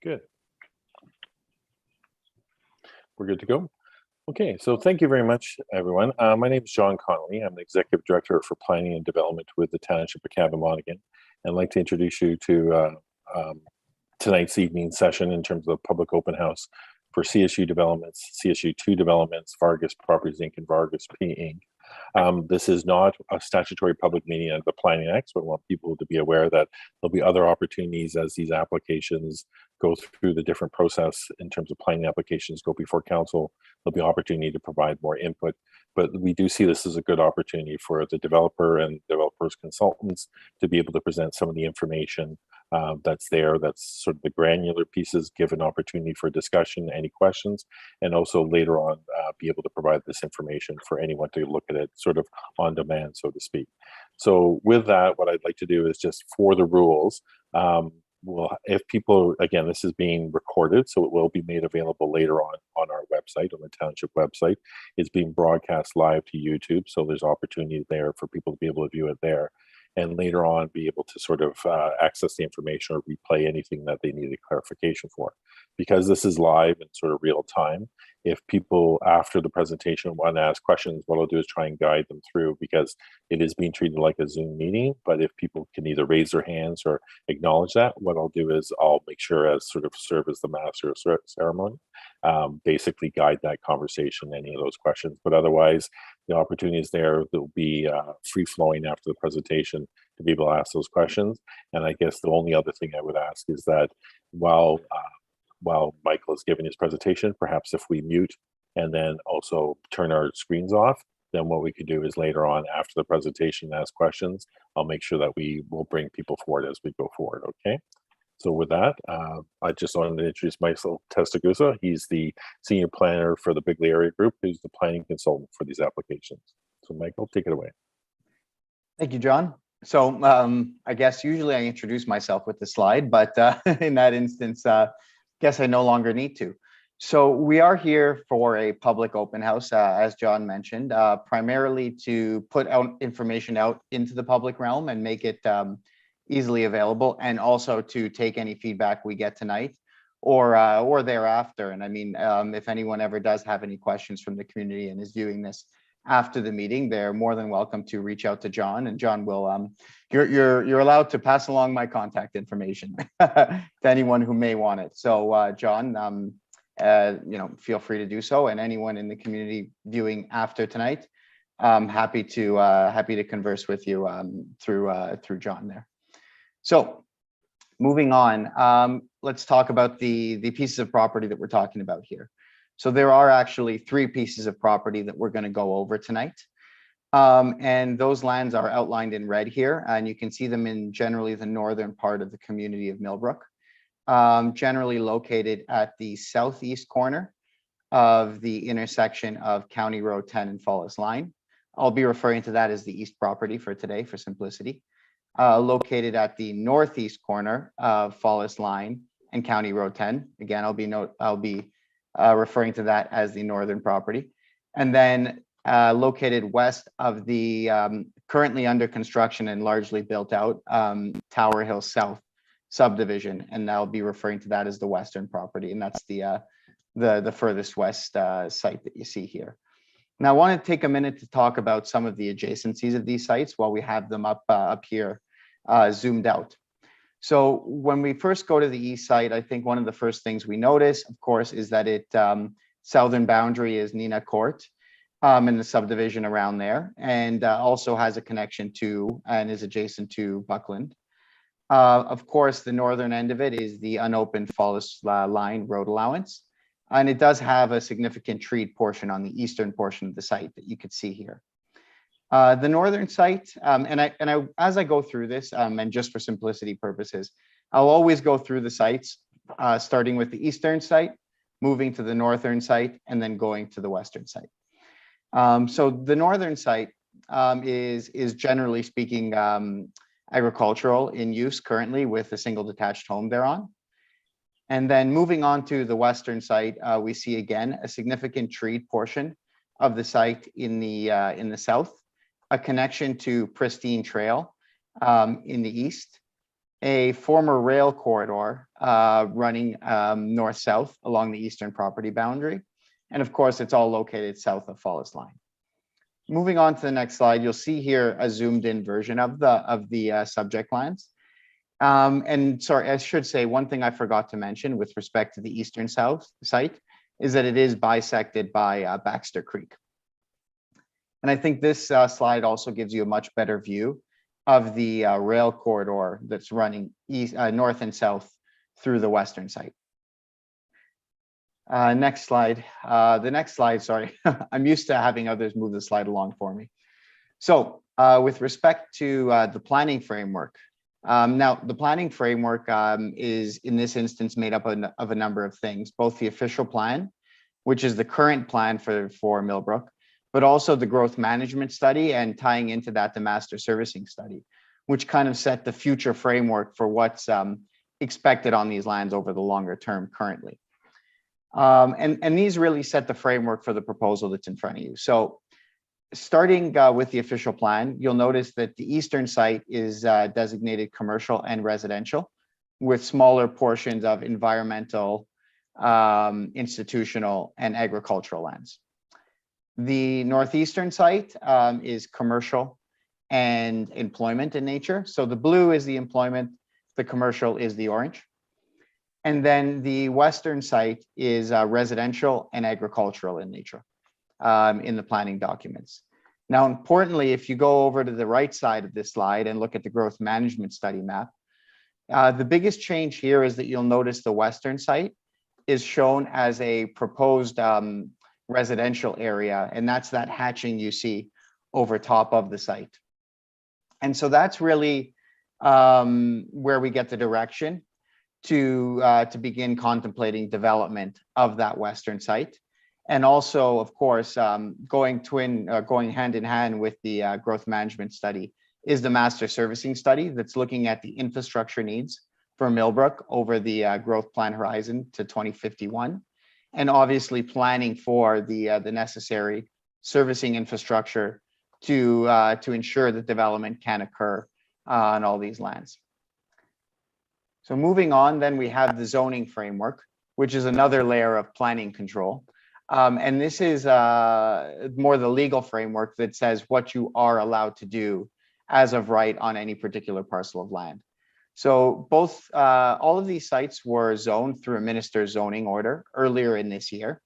Good. We're good to go. Okay, so thank you very much, everyone. My name is John Connolly. I'm the Executive Director for Planning and Development with the Township of Cabot-Monaghan. And I'd like to introduce you to tonight's evening session in terms of public open house for CSU developments, CSU 2 developments, Vargas Properties Inc. and Vargas P Inc. This is not a statutory public meeting under the Planning Act, so I want people to be aware that there'll be other opportunities as these applications go through the different process in terms of planning applications go before council. There'll be opportunity to provide more input, but we do see this as a good opportunity for the developer and developers consultants to be able to present some of the information that's there, that's sort of the granular pieces, give an opportunity for discussion, any questions, and also later on be able to provide this information for anyone to look at it sort of on demand, so to speak. So with that, what I'd like to do is just for the rules, well, if people, again, this is being recorded, so it will be made available later on our website, on the township website. It's being broadcast live to YouTube, so there's opportunity there for people to be able to view it there. And later on be able to sort of access the information or replay anything that they needed clarification for. Because this is live and sort of real time, if people after the presentation want to ask questions, what I'll do is try and guide them through, because it is being treated like a Zoom meeting. But if people can either raise their hands or acknowledge that, what I'll do is I'll make sure as sort of serve as the master of ceremony, basically guide that conversation, any of those questions. But otherwise, the opportunity is there. There'll be free flowing after the presentation to be able to ask those questions. And I guess the only other thing I would ask is that while Michael is giving his presentation, perhaps if we mute and then also turn our screens off, then what we could do is later on after the presentation ask questions. I'll make sure that we will bring people forward as we go forward, okay? So with that, I just wanted to introduce Michael Testagusa. He's the senior planner for the Bigley Area Group, who's the planning consultant for these applications. So Michael, take it away. Thank you, John. So I guess usually I introduce myself with the slide, but in that instance, guess I no longer need to. So we are here for a public open house, as John mentioned, primarily to put out information out into the public realm and make it easily available, and also to take any feedback we get tonight or thereafter. And I mean, if anyone ever does have any questions from the community and is viewing this after the meeting, they're more than welcome to reach out to John, and John will you're allowed to pass along my contact information to anyone who may want it. So John, you know, feel free to do so, and anyone in the community viewing after tonight, happy to converse with you through John there. So moving on, let's talk about the pieces of property that we're talking about here. So there are actually 3 pieces of property that we're going to go over tonight. And those lands are outlined in red here, and you can see them in generally the northern part of the community of Millbrook, generally located at the southeast corner of the intersection of County Road 10 and Fallis Line. I'll be referring to that as the east property for today for simplicity. Located at the northeast corner of Fallis Line and County Road 10. Again, I'll be referring to that as the northern property. And then located west of the currently under construction and largely built out Tower Hill South subdivision, and I'll be referring to that as the western property, and that's the furthest west site that you see here. Now, I want to take a minute to talk about some of the adjacencies of these sites while we have them up here zoomed out. So when we first go to the east side, I think one of the first things we notice, of course, is that it southern boundary is Nina Court and the subdivision around there, and also has a connection to and is adjacent to Buckland. Of course, the northern end of it is the unopened Fallis Line road allowance. And it does have a significant treed portion on the eastern portion of the site that you could see here. The northern site, as I go through this, and just for simplicity purposes, I'll always go through the sites, starting with the eastern site, moving to the northern site, and then going to the western site. So the northern site is generally speaking agricultural in use currently with a single detached home thereon. And then moving on to the western site, we see again a significant treed portion of the site in the south, a connection to Pristine Trail in the east, a former rail corridor running north-south along the eastern property boundary. And of course, it's all located south of Fallis Line. Moving on to the next slide, you'll see here a zoomed in version of the subject lands. And sorry, I should say one thing I forgot to mention with respect to the eastern south site is that it is bisected by Baxter Creek. And I think this slide also gives you a much better view of the rail corridor that's running east, north and south through the western site. Next slide. The next slide, sorry. I'm used to having others move the slide along for me. So with respect to the planning framework, now the planning framework is in this instance made up of a number of things, both the official plan, which is the current plan for Millbrook, but also the growth management study and tying into that the master servicing study, which kind of set the future framework for what's expected on these lands over the longer term currently. And these really set the framework for the proposal that's in front of you. So starting with the official plan, you'll notice that the eastern site is designated commercial and residential with smaller portions of environmental, institutional, and agricultural lands. The northeastern site is commercial and employment in nature. So the blue is the employment, the commercial is the orange. And then the western site is residential and agricultural in nature in the planning documents. Now, importantly, if you go over to the right side of this slide and look at the growth management study map, the biggest change here is that you'll notice the western site is shown as a proposed residential area, and that's that hatching you see over top of the site. And so that's really where we get the direction to begin contemplating development of that western site. And also, of course, going hand in hand with the growth management study is the master servicing study that's looking at the infrastructure needs for Millbrook over the growth plan horizon to 2051. And obviously planning for the necessary servicing infrastructure to ensure that development can occur on all these lands. So moving on, then we have the zoning framework, which is another layer of planning control. And this is more the legal framework that says what you are allowed to do as of right on any particular parcel of land. So both, all of these sites were zoned through a minister's zoning order earlier in this year,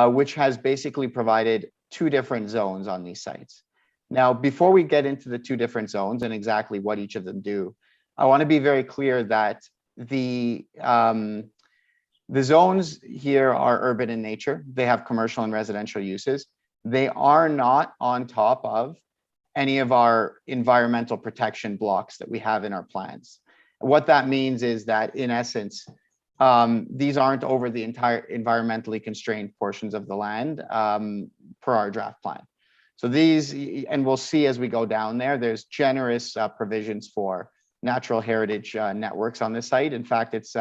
which has basically provided two different zones on these sites. Now, before we get into the two different zones and exactly what each of them do, I want to be very clear that the zones here are urban in nature. They have commercial and residential uses. They are not on top of any of our environmental protection blocks that we have in our plans. What that means is that in essence, these aren't over the entire environmentally constrained portions of the land per our draft plan. So these, and we'll see as we go down there, there's generous provisions for natural heritage networks on this site. In fact, it's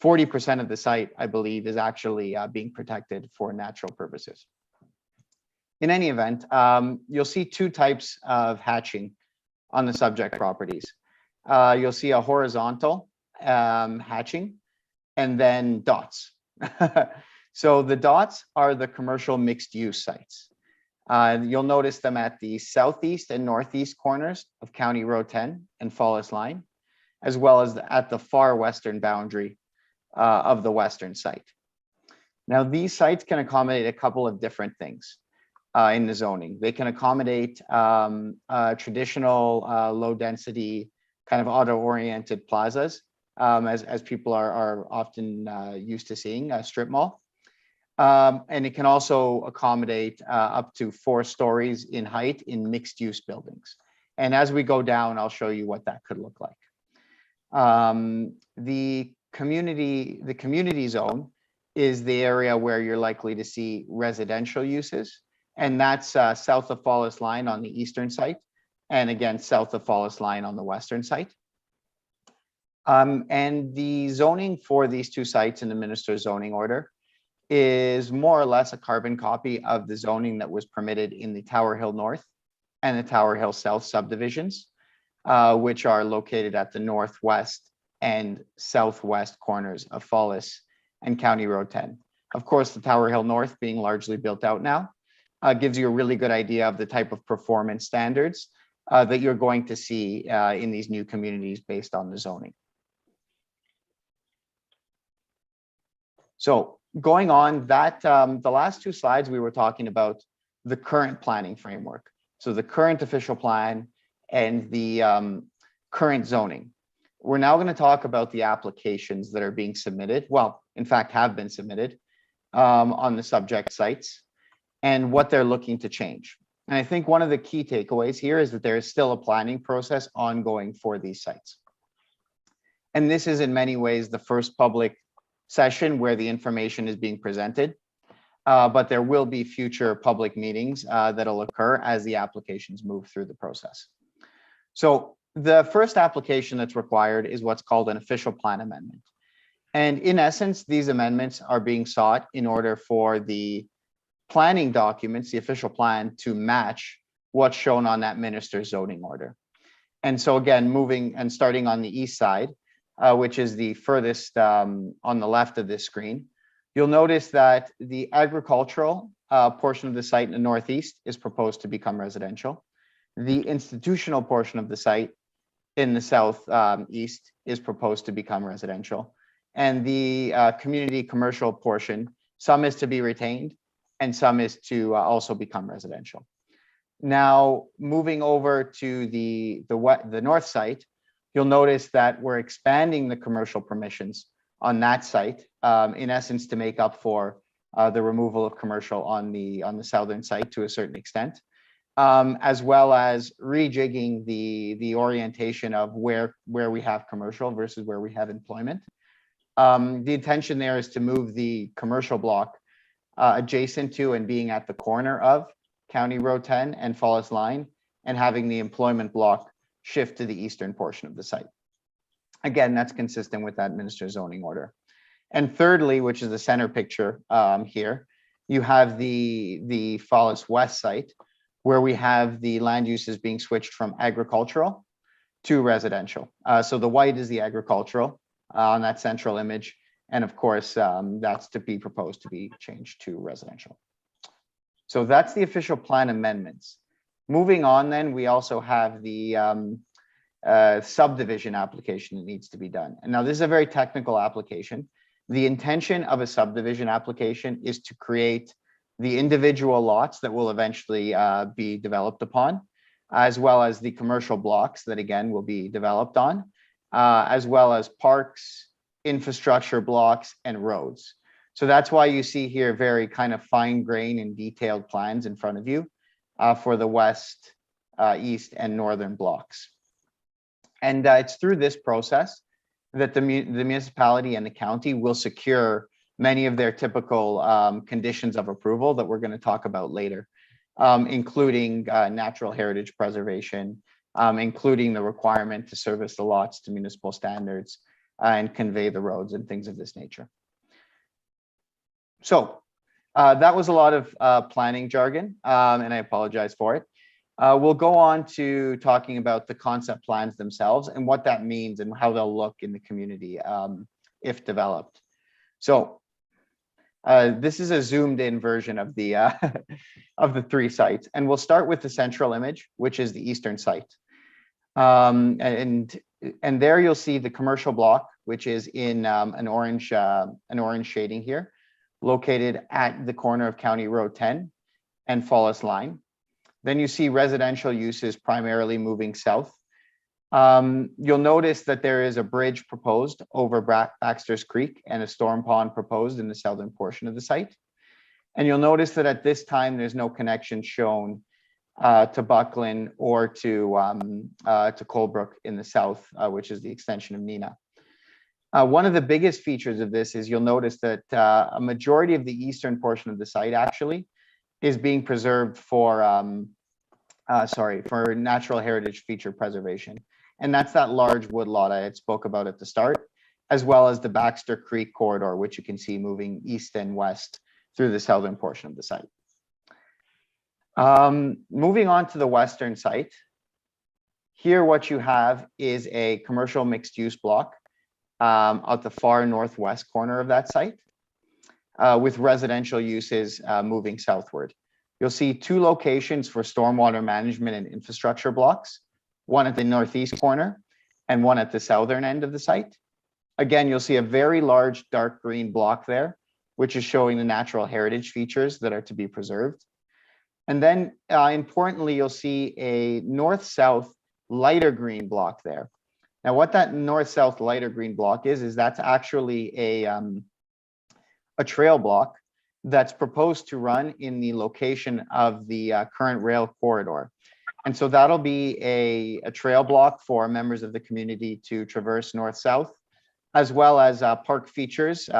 40% of the site, I believe, is actually being protected for natural purposes. In any event, you'll see two types of hatching on the subject properties. You'll see a horizontal hatching and then dots. So the dots are the commercial mixed use sites. You'll notice them at the southeast and northeast corners of County Road 10 and Fallis Line, as well as at the far western boundary of the western site. Now, these sites can accommodate a couple of different things in the zoning. They can accommodate traditional low density kind of auto-oriented plazas, as people are often used to seeing a strip mall. And it can also accommodate up to 4 stories in height in mixed use buildings. And as we go down, I'll show you what that could look like. The community zone is the area where you're likely to see residential uses. And that's south of Fallis Line on the eastern site. And again, south of Fallis Line on the western site. And the zoning for these two sites in the minister's zoning order is more or less a carbon copy of the zoning that was permitted in the Tower Hill North and the Tower Hill South subdivisions which are located at the northwest and southwest corners of Fallis and County Road 10. Of course, the Tower Hill North being largely built out now gives you a really good idea of the type of performance standards that you're going to see in these new communities based on the zoning. So going on that, the last two slides we were talking about the current planning framework. So the current official plan and the current zoning. We're now going to talk about the applications that are being submitted. Well, in fact, have been submitted on the subject sites and what they're looking to change. And I think one of the key takeaways here is that there is still a planning process ongoing for these sites. And this is in many ways the first public session where the information is being presented, but there will be future public meetings that'll occur as the applications move through the process. So the first application that's required is what's called an official plan amendment. And in essence, these amendments are being sought in order for the planning documents, the official plan, to match what's shown on that minister's zoning order. And so again, moving and starting on the east side, which is the furthest on the left of this screen, you'll notice that the agricultural portion of the site in the northeast is proposed to become residential. The institutional portion of the site in the southeast is proposed to become residential. And the community commercial portion, some is to be retained and some is to also become residential. Now, moving over to the north site, you'll notice that we're expanding the commercial permissions on that site, in essence, to make up for the removal of commercial on the southern site to a certain extent, as well as rejigging the orientation of where we have commercial versus where we have employment. The intention there is to move the commercial block adjacent to and being at the corner of County Road 10 and Fallis Line, and having the employment block shift to the eastern portion of the site. Again, that's consistent with that minister's zoning order. And thirdly, which is the center picture here, you have the Fallis West site, where we have the land uses being switched from agricultural to residential. So the white is the agricultural on that central image. And of course, that's to be proposed to be changed to residential. So that's the official plan amendments. Moving on then, we also have the subdivision application that needs to be done. And now this is a very technical application. The intention of a subdivision application is to create the individual lots that will eventually be developed upon, as well as the commercial blocks that again will be developed on, as well as parks, infrastructure blocks, and roads. So that's why you see here very kind of fine grain and detailed plans in front of you for the west, east, and northern blocks. And it's through this process that the municipality and the county will secure many of their typical conditions of approval that we're going to talk about later, including natural heritage preservation, including the requirement to service the lots to municipal standards and convey the roads and things of this nature. So that was a lot of planning jargon, and I apologize for it. We'll go on to talking about the concept plans themselves and what that means and how they'll look in the community if developed. So this is a zoomed in version of the of the three sites, and we'll start with the central image, which is the eastern site. And there you'll see the commercial block, which is in an orange shading here, located at the corner of County Road 10 and Fallis Line. Then you see residential uses primarily moving south. You'll notice that there is a bridge proposed over Baxter's Creek and a storm pond proposed in the southern portion of the site. And you'll notice that at this time, there's no connection shown to Buckland or to Colebrook in the south, which is the extension of Nina. One of the biggest features of this is you'll notice that a majority of the eastern portion of the site actually is being preserved for natural heritage feature preservation. And that's that large wood lot I had spoke about at the start, as well as the Baxter Creek corridor, which you can see moving east and west through the southern portion of the site. Moving on to the western site. Here, what you have is a commercial mixed-use block at the far northwest corner of that site, with residential uses moving southward. You'll see two locations for stormwater management and infrastructure blocks, one at the northeast corner and one at the southern end of the site. Again, you'll see a very large dark green block there, which is showing the natural heritage features that are to be preserved. And then importantly, you'll see a north-south lighter green block there. Now, what that north-south lighter green block is that's actually a trail block that's proposed to run in the location of the current rail corridor. And so that'll be a trail block for members of the community to traverse north-south, as well as park features,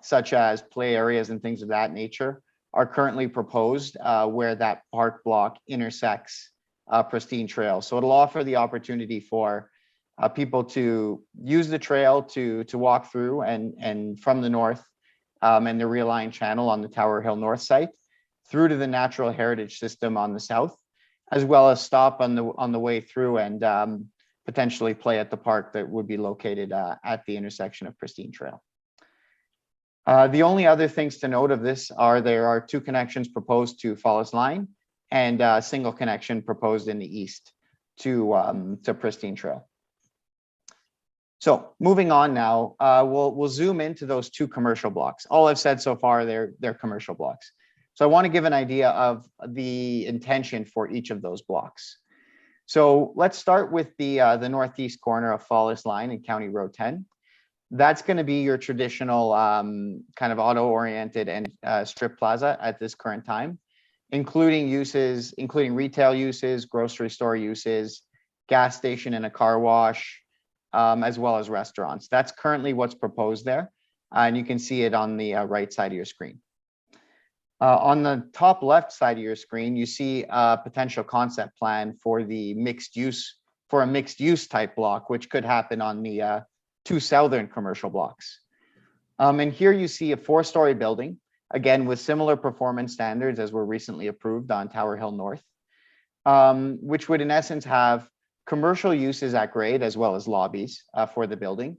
such as play areas and things of that nature are currently proposed where that park block intersects Pristine Trail. So it'll offer the opportunity for people to use the trail to walk through and from the north and the realigned channel on the Tower Hill North site through to the natural heritage system on the south, as well as stop on the way through and potentially play at the park that would be located at the intersection of Pristine Trail. The only other things to note of this are there are two connections proposed to Fallis Line and a single connection proposed in the east to Pristine Trail. So moving on now, we'll zoom into those two commercial blocks. All I've said so far, they're commercial blocks. So I want to give an idea of the intention for each of those blocks. So let's start with the northeast corner of Fallis Line and County Road 10. That's going to be your traditional kind of auto-oriented and strip plaza at this current time, including retail uses, grocery store uses, gas station and a car wash, as well as restaurants. That's currently what's proposed there. And you can see it on the right side of your screen. On the top left side of your screen, you see a potential concept plan for the mixed use type block, which could happen on the two southern commercial blocks. And here you see a 4-story building, again, with similar performance standards as were recently approved on Tower Hill North, which would in essence have commercial uses at grade as well as lobbies for the building.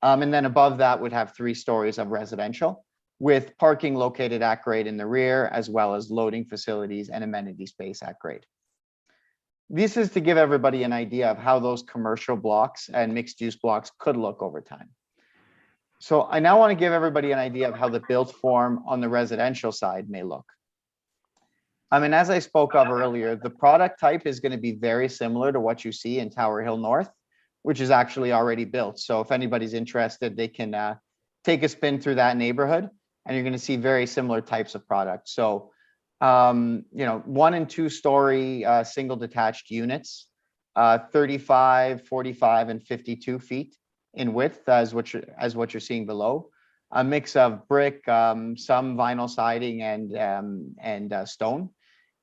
And then above that would have 3 stories of residential with parking located at grade in the rear, as well as loading facilities and amenity space at grade. This is to give everybody an idea of how those commercial blocks and mixed use blocks could look over time. So I now want to give everybody an idea of how the built form on the residential side may look. I mean, as I spoke of earlier, the product type is going to be very similar to what you see in Tower Hill North, which is actually already built. So if anybody's interested, they can take a spin through that neighborhood, and you're going to see very similar types of products. So, 1 and 2 story single detached units, 35, 45, and 52 feet in width, as what you're seeing below. A mix of brick, some vinyl siding, and stone,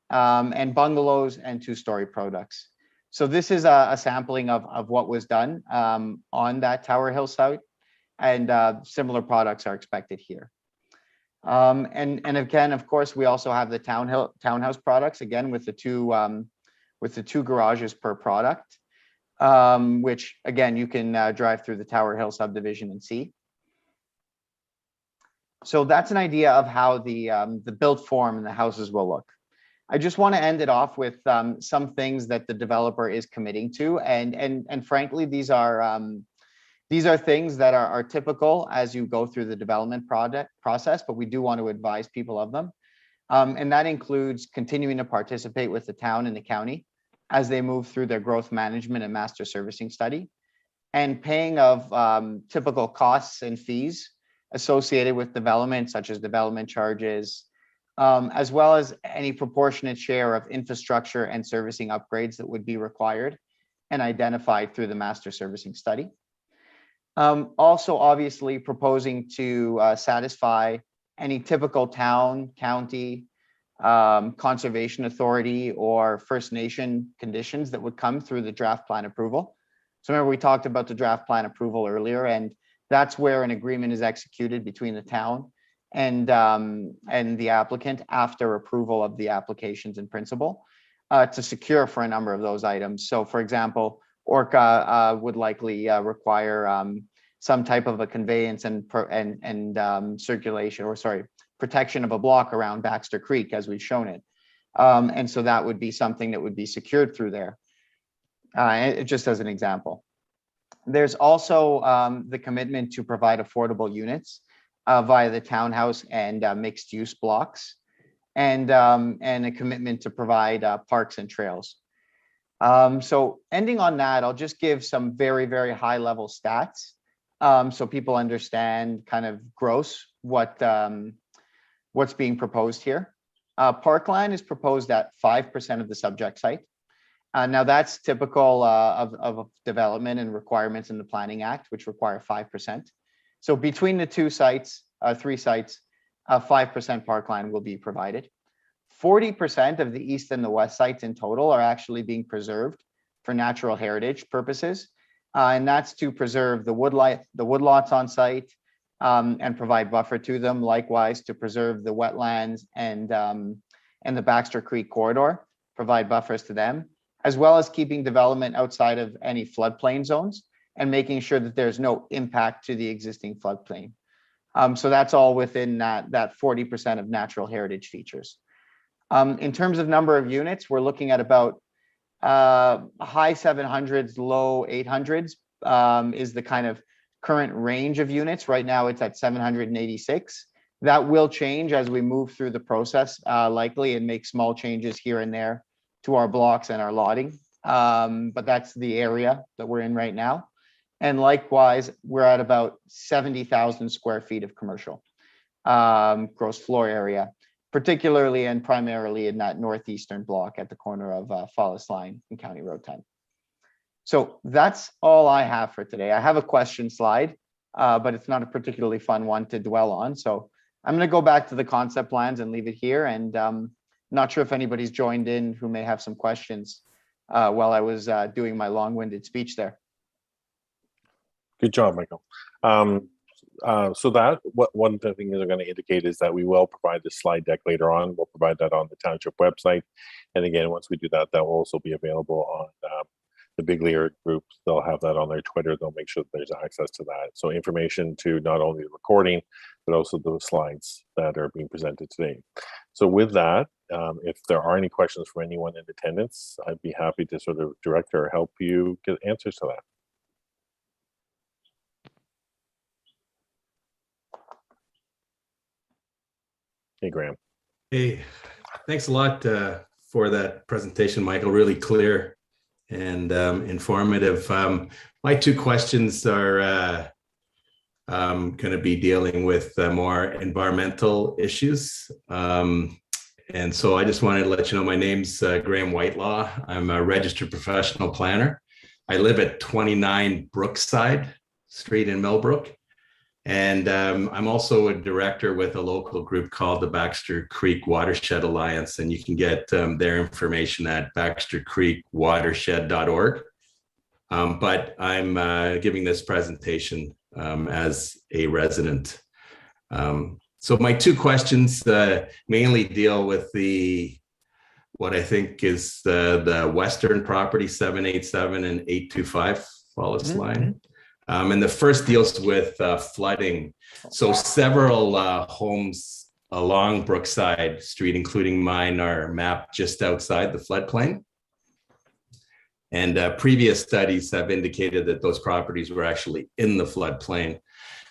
and bungalows and 2-story products. So this is a sampling of what was done on that Tower Hill site, and similar products are expected here. And again, of course, we also have the townhouse products, again with the two garages per product, which again you can drive through the Tower Hill subdivision and see. So that's an idea of how the built form and the houses will look. I just want to end it off with some things that the developer is committing to, and frankly, these are things that are typical as you go through the development process, but we do want to advise people of them. And that includes continuing to participate with the town and the county as they move through their growth management and master servicing study, and paying of typical costs and fees associated with development, such as development charges, as well as any proportionate share of infrastructure and servicing upgrades that would be required and identified through the master servicing study. Also, obviously, proposing to satisfy any typical town, county, conservation authority, or First Nation conditions that would come through the draft plan approval. So remember, we talked about the draft plan approval earlier, and that's where an agreement is executed between the town and the applicant after approval of the applications in principle. to secure for a number of those items. So for example, Orca would likely require some type of a conveyance and circulation, or sorry, protection of a block around Baxter Creek, as we've shown it. And so that would be something that would be secured through there, just as an example. There's also the commitment to provide affordable units via the townhouse and mixed use blocks, and a commitment to provide parks and trails. So ending on that, I'll just give some very, very high level stats so people understand kind of gross what's being proposed here. Parkland is proposed at 5% of the subject site. Now that's typical of development and requirements in the Planning Act, which require 5%. So between the three sites, 5% parkland will be provided. 40% of the east and the west sites in total are actually being preserved for natural heritage purposes. And that's to preserve the woodlots on site and provide buffer to them. Likewise, to preserve the wetlands and the Baxter Creek corridor, provide buffers to them, as well as keeping development outside of any floodplain zones and making sure that there's no impact to the existing floodplain. So that's all within that 40% of natural heritage features. In terms of number of units, we're looking at about high 700s, low 800s is the kind of current range of units. Right now it's at 786. That will change as we move through the process, likely, and make small changes here and there to our blocks and our lotting. But that's the area that we're in right now. And likewise, we're at about 70,000 square feet of commercial gross floor area, particularly and primarily in that northeastern block at the corner of Fallis Line and County Road 10. So that's all I have for today. I have a question slide, but it's not a particularly fun one to dwell on. So I'm going to go back to the concept plans and leave it here. And not sure if anybody's joined in who may have some questions while I was doing my long-winded speech there. Good job, Michael. So that one of the things I'm going to indicate is that we will provide the slide deck later on. We'll provide that on the township website. And again, once we do that, that will also be available on the Big Lear group. They'll have that on their Twitter. They'll make sure that there's access to that. So information to not only the recording, but also the slides that are being presented today. So with that, if there are any questions from anyone in attendance, I'd be happy to sort of direct or help you get answers to that. Hey, Graham. Hey, thanks a lot for that presentation, Michael. Really clear and informative. My two questions are going to be dealing with more environmental issues. And so I just wanted to let you know my name's Graham Whitelaw. I'm a registered professional planner. I live at 29 Brookside Street in Millbrook. And I'm also a director with a local group called the Baxter Creek Watershed Alliance, and you can get their information at baxtercreekwatershed.org. But I'm giving this presentation as a resident. So my two questions mainly deal with what I think is the western property, 787 and 825 Fallis Line. And the first deals with flooding. So several homes along Brookside Street, including mine, are mapped just outside the floodplain. And previous studies have indicated that those properties were actually in the floodplain.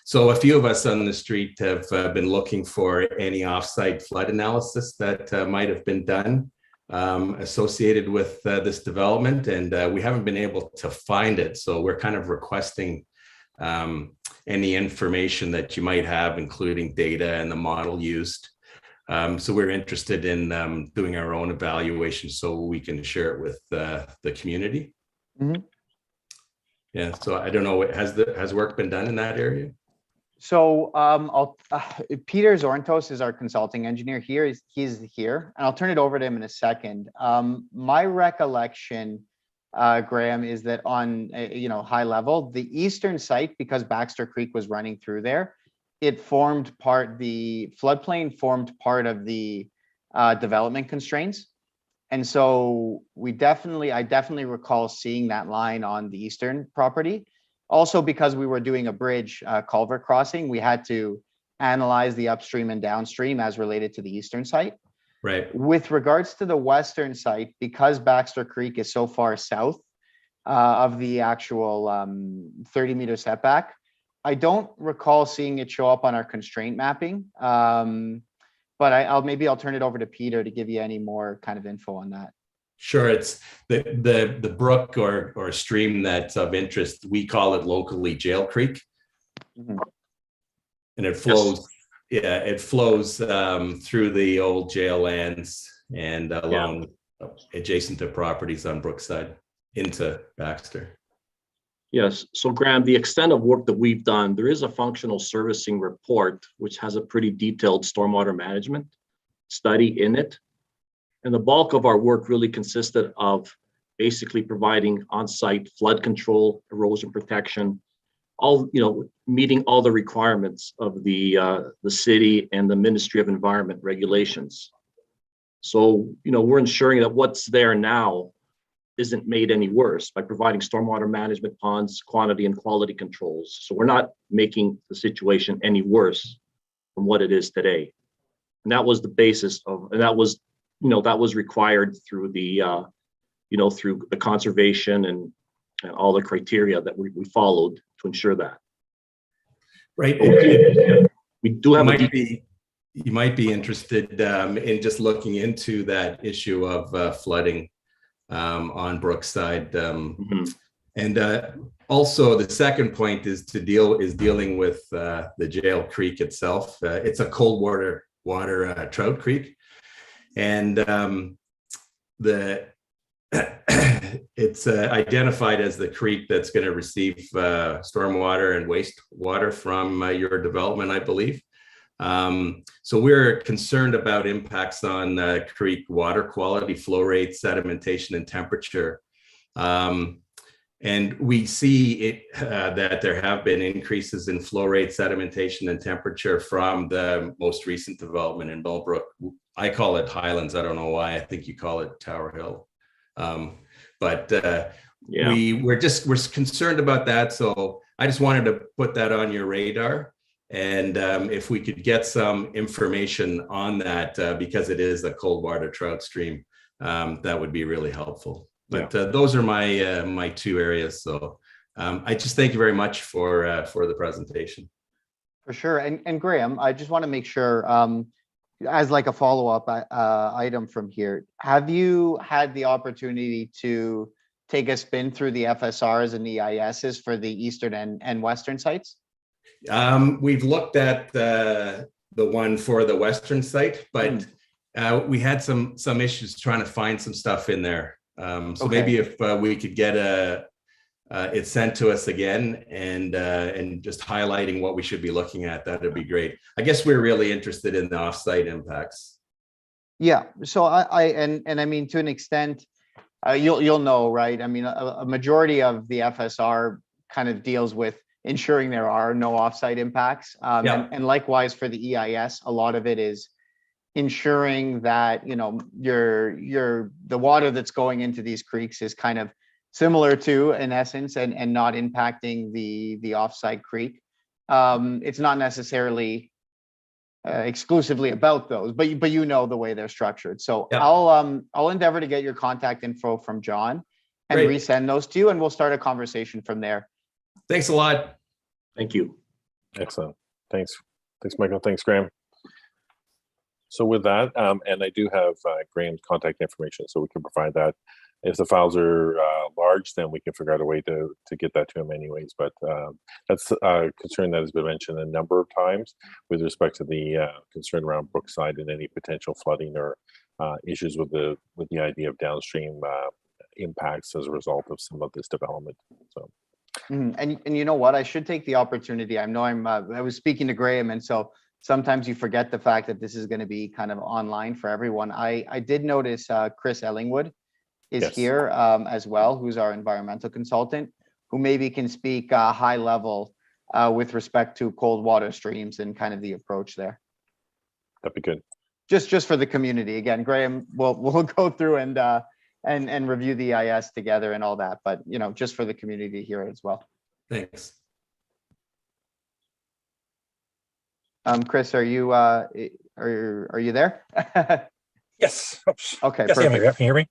So a few of us on the street have been looking for any offsite flood analysis that might have been done associated with this development, and we haven't been able to find it. So we're kind of requesting any information that you might have, including data and the model used. So we're interested in doing our own evaluation so we can share it with the community. Yeah, so I don't know, has work been done in that area? So Peter Zorntos is our consulting engineer here. He's here, and I'll turn it over to him in a second. My recollection, Graham, is that on high level, the eastern site, because Baxter Creek was running through there, the floodplain formed part of the development constraints. And so I definitely recall seeing that line on the eastern property. Also, because we were doing a bridge culvert crossing, we had to analyze the upstream and downstream as related to the eastern site. Right. With regards to the western site, because Baxter Creek is so far south of the actual 30-meter setback, I don't recall seeing it show up on our constraint mapping. But I'll turn it over to Peter to give you any more kind of info on that. Sure. It's the brook or stream that's of interest. We call it locally Jail Creek. Mhm. And it flows, it flows through the old jail lands and along adjacent to properties on Brookside into Baxter. Yes. So Graham, the extent of work that we've done, there is a functional servicing report, which has a pretty detailed stormwater management study in it. And the bulk of our work really consisted of basically providing on-site flood control, erosion protection, all, meeting all the requirements of the city and the Ministry of Environment regulations. So, we're ensuring that what's there now isn't made any worse by providing stormwater management ponds, quantity and quality controls. So we're not making the situation any worse from what it is today. And that was the basis of, and that was, that was required through the, through the conservation and all the criteria that we followed to ensure that. Right. We do have you might be interested in just looking into that issue of flooding on Brookside. And also the second point is dealing with the Jail Creek itself. It's a cold water trout creek. And it's identified as the creek that's going to receive stormwater and wastewater from your development, I believe. So we're concerned about impacts on creek water quality, flow rate, sedimentation, and temperature. And we see that there have been increases in flow rate, sedimentation, and temperature from the most recent development in Millbrook. I call it Highlands. I don't know why. I think you call it Tower Hill. We're concerned about that. So I just wanted to put that on your radar. And if we could get some information on that, because it is a cold water trout stream, that would be really helpful. But those are my two areas. So I just thank you very much for the presentation. For sure. And Graham, I just want to make sure, as like a follow-up item from here, have you had the opportunity to take a spin through the FSRs and the EISs for the eastern and western sites? We've looked at the one for the western site, but we had some issues trying to find some stuff in there. So maybe if we could get it sent to us again and just highlighting what we should be looking at, that would be great. I guess we're really interested in the offsite impacts. Yeah. So I mean, to an extent, you'll know, right? I mean, a majority of the FSR kind of deals with ensuring there are no offsite impacts. And likewise for the EIS, a lot of it is ensuring that, the water that's going into these creeks is kind of similar to, in essence, and not impacting the offsite creek. It's not necessarily exclusively about those, but you know the way they're structured. So I'll endeavor to get your contact info from John and resend those to you, and we'll start a conversation from there. Thanks a lot. Thank you. Excellent. Thanks, Michael. Thanks, Graham. So with that, and I do have Graham's contact information, so we can provide that. If the files are large, then we can figure out a way to get that to him anyways. But that's a concern that has been mentioned a number of times with respect to the concern around Brookside and any potential flooding or issues with the idea of downstream impacts as a result of some of this development. So. And you know what? I should take the opportunity. I know I was speaking to Graham, and so sometimes you forget the fact that this is going to be kind of online for everyone. I did notice Chris Ellingwood is here as well, who's our environmental consultant, who maybe can speak high level with respect to cold water streams and kind of the approach there. That'd be good. Just for the community. Again, Graham, we'll go through and review the EIS together and all that, but just for the community to hear it as well. Thanks. Chris, are you there? Yes. Oops. Okay, Yes, perfect. can you hear me?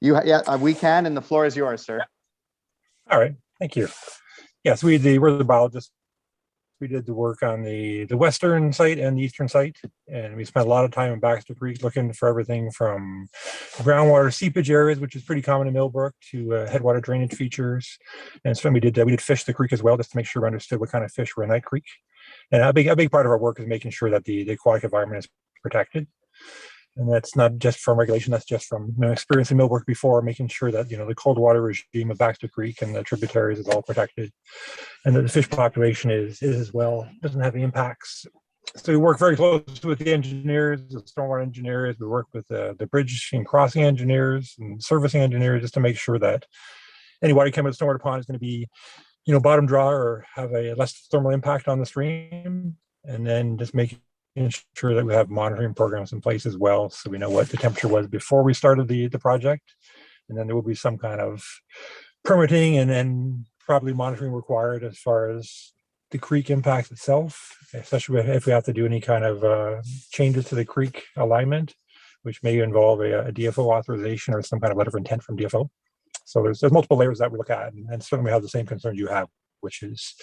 Yeah, we can, and the floor is yours, sir. All right. Thank you. Yes, we're the biologists. We did the work on the western site and the eastern site, and we spent a lot of time in Baxter Creek looking for everything from groundwater seepage areas, which is pretty common in Millbrook, to headwater drainage features. And so we did fish the creek as well, just to make sure we understood what kind of fish were in that creek. And a big part of our work is making sure that the aquatic environment is protected. And that's not just from regulation, that's just from experience in Millbrook before, making sure that the cold water regime of Baxter Creek and the tributaries is all protected, and that the fish population is as well, doesn't have any impacts. So we work very closely with the engineers, the stormwater engineers. We work with the bridge and crossing engineers and servicing engineers, just to make sure that any water coming out of the stormwater pond is going to be bottom draw or have a less thermal impact on the stream, and then just making sure that we have monitoring programs in place as well, so we know what the temperature was before we started the project. And then there will be some kind of permitting and probably monitoring required as far as the creek impacts itself, especially if we have to do any kind of changes to the creek alignment, which may involve a DFO authorization or some kind of letter of intent from DFO. So there's multiple layers that we look at, and certainly we have the same concerns you have, which is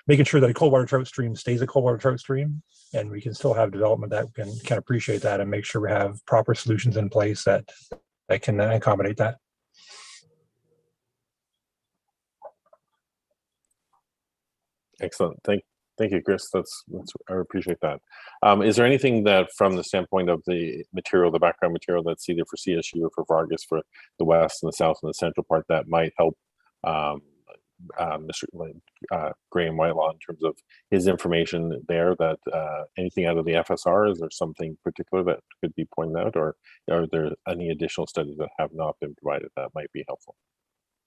making sure that a cold water trout stream stays a cold water trout stream, and we can still have development that can appreciate that and make sure we have proper solutions in place that can accommodate that. Excellent. Thank you, Chris. That's I appreciate that. Is there anything that, from the standpoint of the material, the background material, that's either for CSU or for Vargas for the west and the south and the central part, that might help Mr. Graham Whitelaw in terms of his information there, that anything out of the FSR, is there something particular that could be pointed out, or are there any additional studies that have not been provided that might be helpful?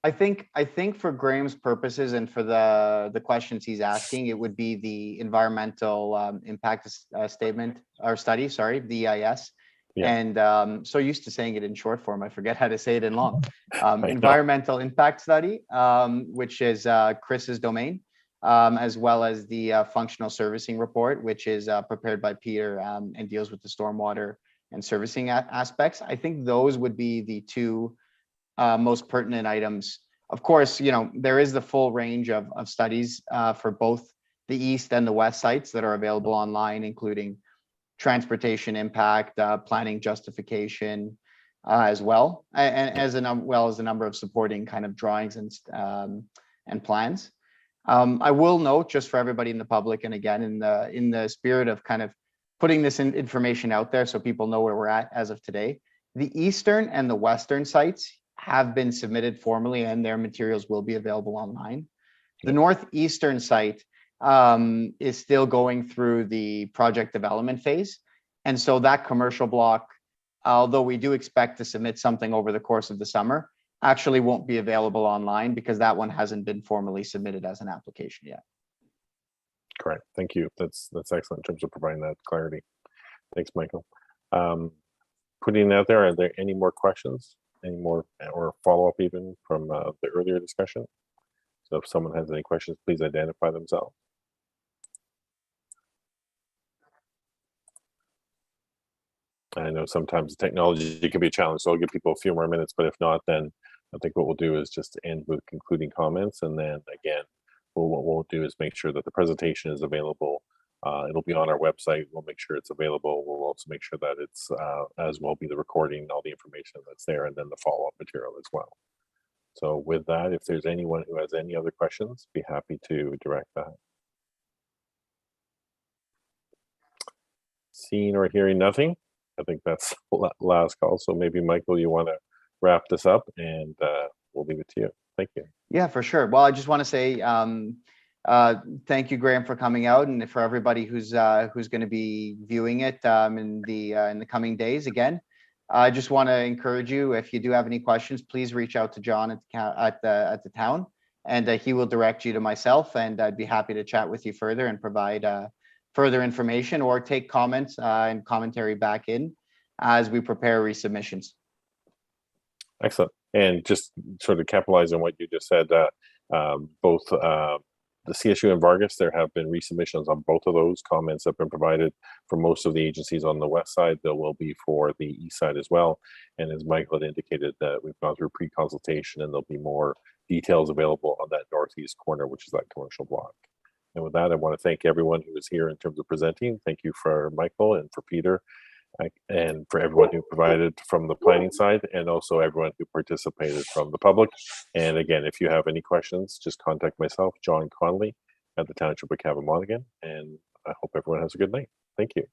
I think for Graham's purposes and for the questions he's asking, it would be the environmental impact statement or study, sorry, the EIS. Yeah. And so used to saying it in short form, I forget how to say it in long. Environmental impact study, which is Chris's domain, as well as the functional servicing report, which is prepared by Peter and deals with the stormwater and servicing aspects. I think those would be the two most pertinent items. Of course, there is the full range of studies for both the east and the west sites that are available online, including transportation impact, planning justification, as well, and as well as a number of supporting kind of drawings and plans. I will note, just for everybody in the public, and again in the spirit of kind of putting this information out there so people know where we're at as of today, the eastern and the western sites have been submitted formally, and their materials will be available online. The northeastern site is still going through the project development phase. And so that commercial block, although we do expect to submit something over the course of the summer, actually won't be available online because that one hasn't been formally submitted as an application yet. Correct. Thank you. That's excellent in terms of providing that clarity. Thanks, Michael. Putting it out there, are there any more questions? Any more or follow-up even from the earlier discussion? So if someone has any questions, please identify themselves. I know sometimes technology can be a challenge, so I'll give people a few more minutes, but if not, then I think what we'll do is just end with concluding comments. And then again, what we'll do is make sure that the presentation is available. It'll be on our website. We'll make sure it's available. We'll also make sure that it's as well be the recording, all the information that's there, and then the follow-up material as well. So with that, if there's anyone who has any other questions, be happy to direct that. Seeing or hearing nothing, I think that's last call. So maybe Michael, you want to wrap this up, and we'll leave it to you. Thank you. Yeah, for sure. Well, I just want to say thank you, Graham, for coming out, and for everybody who's going to be viewing it in the coming days. Again, I just want to encourage you, if you do have any questions, please reach out to John at the town, and he will direct you to myself, and I'd be happy to chat with you further and provide further information or take comments and commentary back in. as we prepare resubmissions. Excellent. And just sort of capitalize on what you just said, both the CSU and Vargas, there have been resubmissions on both of those. Comments have been provided for most of the agencies on the west side. There will be for the east side as well. And as Michael had indicated, that we've gone through pre-consultation and there'll be more details available on that northeast corner, which is that commercial block. And with that, I want to thank everyone who is here in terms of presenting. Thank you for Michael and for Peter, and for everyone who provided from the planning side, and also everyone who participated from the public. And again, if you have any questions, just contact myself, John Connolly, at the Township of Cabot-Monaghan, and I hope everyone has a good night. Thank you.